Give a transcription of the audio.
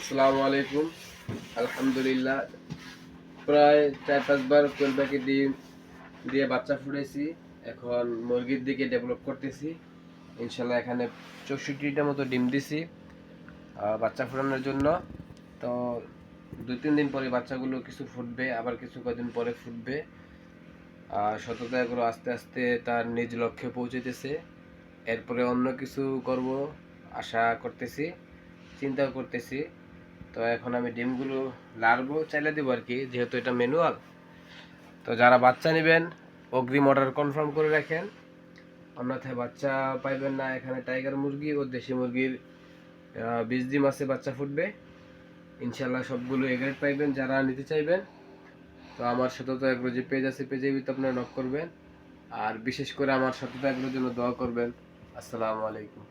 আসসালামু আলাইকুম। আলহামদুলিল্লাহ, প্রায় 4-5 বার কোয়েল পাখি ডিম দিয়ে বাচ্চা ফুটাইছি। এখন মুরগির দিকে ডেভেলপ করতেছি। ইনশাল্লাহ এখানে 64টা মতো ডিম দিছি বাচ্চা ফোটানোর জন্য। তো 2-3 দিন পরে বাচ্চাগুলো কিছু ফুটবে, আবার কিছু কদিন পরে ফুটবে। সততা এগুলো আস্তে আস্তে তার নিজ লক্ষ্যে পৌঁছাইতেছে। এরপরে অন্য কিছু করব আশা করতেছি, চিন্তাও করতেছি। তো এখন আমি ডিমগুলো লাড়বো, চাইলে দেবো আর কি, যেহেতু এটা ম্যানুয়াল। তো যারা বাচ্চা নেবেন অগ্রিম অর্ডার কনফার্ম করে রাখেন, অন্যথায় বাচ্চা পাইবেন না। এখানে টাইগার মুরগি ও দেশি মুরগির 20 ডিম আছে, বাচ্চা ফুটবে ইনশাল্লাহ। সবগুলো এগ্রেড পাইবেন যারা নিতে চাইবেন। তো আমার সততা এগ্রো যে পেজ আছে, পেজের ভিতরে আপনারা নক করবেন। আর বিশেষ করে আমার সততা এগ্রোর জন্য দোয়া করবেন। আসসালামু আলাইকুম।